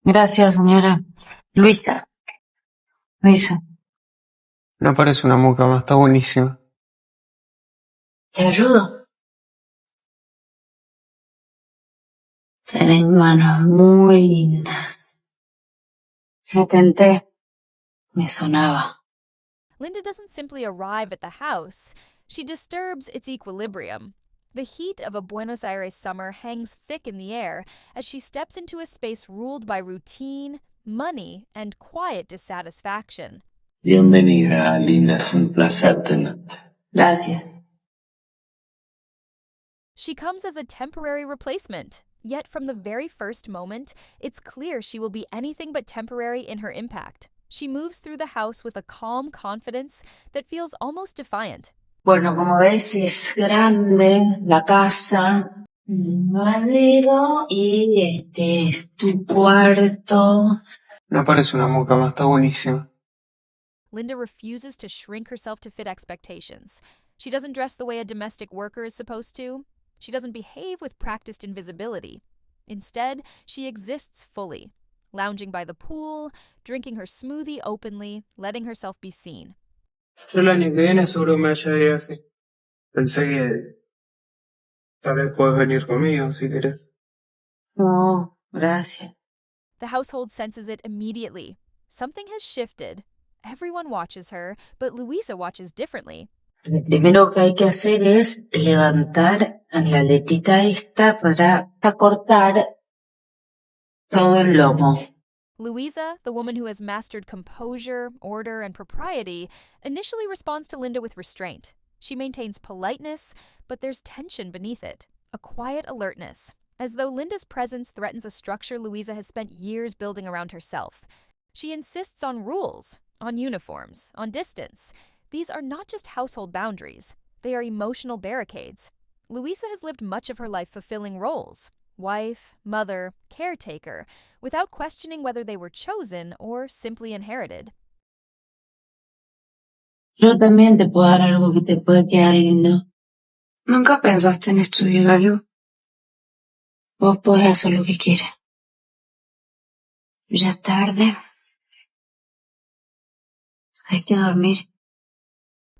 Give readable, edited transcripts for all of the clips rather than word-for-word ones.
Gracias, señora. Luisa, Luisa, No parece una mucama, está buenísima. ¿te ayudo? Tenés manos muy lindas. Se tenté. Me sonaba. Linda doesn't simply arrive at the house, she disturbs its equilibrium. The heat of a Buenos Aires summer hangs thick in the air as she steps into a space ruled by routine, money, and quiet dissatisfaction. Bienvenida, Linda, es un placer tenerte. Gracias. She comes as a temporary replacement, yet from the very first moment, it's clear she will be anything but temporary in her impact. She moves through the house with a calm confidence that feels almost defiant. Bueno, como ves, es grande la casa, madero, y este es tu cuarto. No parece una mucama, está buenísima. Linda refuses to shrink herself to fit expectations. She doesn't dress the way a domestic worker is supposed to. She doesn't behave with practiced invisibility. Instead, she exists fully, lounging by the pool, drinking her smoothie openly, letting herself be seen. Yo el año que viene seguro me vaya de viaje. Pensé que tal vez puedes venir conmigo si querés. No, gracias. The household senses it immediately. Something has shifted. Everyone watches her, but Louisa watches differently. Lo primero que hay que hacer es levantar a la letita esta para cortar todo el lomo. Louisa, the woman who has mastered composure, order, and propriety, initially responds to Linda with restraint. She maintains politeness, but there's tension beneath it, a quiet alertness, as though Linda's presence threatens a structure Louisa has spent years building around herself. She insists on rules, on uniforms, on distance. These are not just household boundaries, they are emotional barricades. Louisa has lived much of her life fulfilling roles: wife, mother, caretaker, without questioning whether they were chosen or simply inherited. Yo también te puedo dar algo que te puede quedar lindo. ¿Nunca pensaste en estudiar algo? Vos podés hacer lo que quieras. Ya es tarde. Hay que dormir.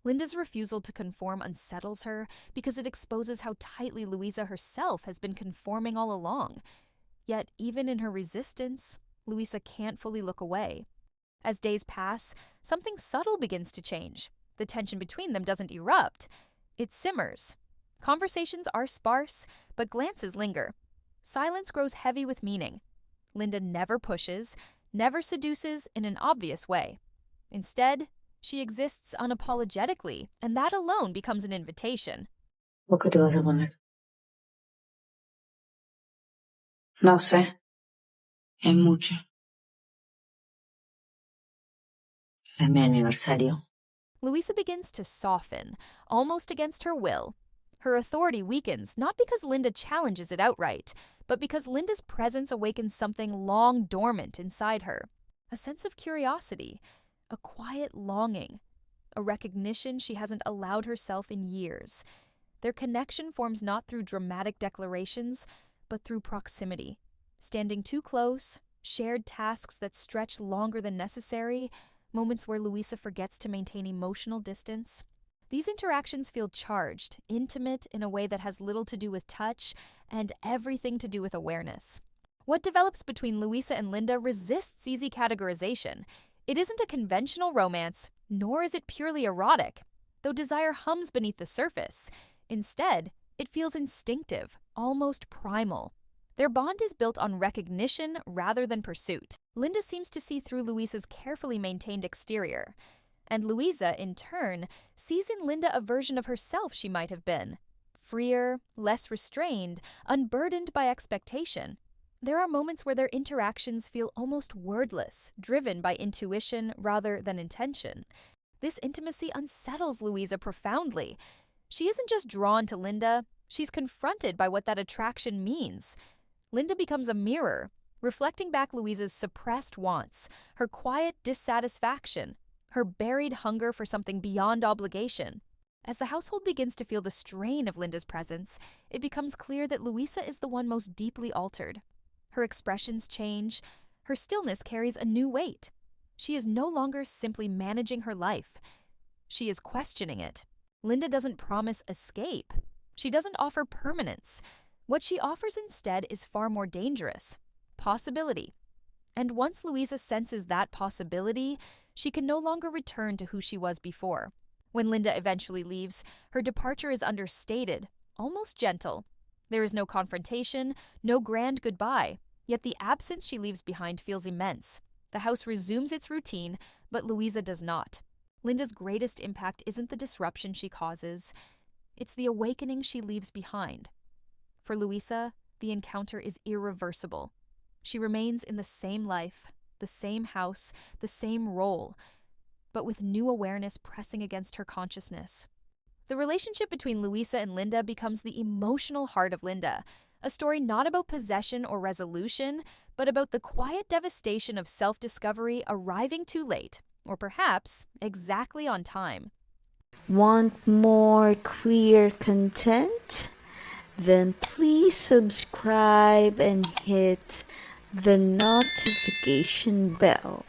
Linda's refusal to conform unsettles her because it exposes how tightly Louisa herself has been conforming all along. Yet, even in her resistance, Louisa can't fully look away. As days pass, something subtle begins to change. The tension between them doesn't erupt, it simmers. Conversations are sparse, but glances linger. Silence grows heavy with meaning. Linda never pushes, never seduces in an obvious way. Instead, she exists unapologetically, and that alone becomes an invitation. ¿Vos qué te vas a poner? No sé. Es mucho. Es mi aniversario. Louisa begins to soften, almost against her will. Her authority weakens not because Linda challenges it outright, but because Linda's presence awakens something long dormant inside her. A sense of curiosity, a quiet longing, a recognition she hasn't allowed herself in years. Their connection forms not through dramatic declarations, but through proximity. Standing too close, shared tasks that stretch longer than necessary, moments where Louisa forgets to maintain emotional distance. These interactions feel charged, intimate in a way that has little to do with touch and everything to do with awareness. What develops between Louisa and Linda resists easy categorization. It isn't a conventional romance, nor is it purely erotic, though desire hums beneath the surface. Instead, it feels instinctive, almost primal. Their bond is built on recognition rather than pursuit. Linda seems to see through Louisa's carefully maintained exterior, and Louisa, in turn, sees in Linda a version of herself she might have been. Freer, less restrained, unburdened by expectation. There are moments where their interactions feel almost wordless, driven by intuition rather than intention. This intimacy unsettles Louisa profoundly. She isn't just drawn to Linda, she's confronted by what that attraction means. Linda becomes a mirror, reflecting back Louisa's suppressed wants, her quiet dissatisfaction, her buried hunger for something beyond obligation. As the household begins to feel the strain of Linda's presence, it becomes clear that Louisa is the one most deeply altered. Her expressions change, her stillness carries a new weight. She is no longer simply managing her life. She is questioning it. Linda doesn't promise escape. She doesn't offer permanence. What she offers instead is far more dangerous: possibility. And once Louisa senses that possibility, she can no longer return to who she was before. When Linda eventually leaves, her departure is understated, almost gentle. There is no confrontation, no grand goodbye, yet the absence she leaves behind feels immense. The house resumes its routine, but Louisa does not. Linda's greatest impact isn't the disruption she causes, it's the awakening she leaves behind. For Louisa, the encounter is irreversible. She remains in the same life, the same house, the same role, but with new awareness pressing against her consciousness. The relationship between Louisa and Linda becomes the emotional heart of Linda, a story not about possession or resolution, but about the quiet devastation of self-discovery arriving too late, or perhaps exactly on time. Want more queer content? Then please subscribe and hit the notification bell.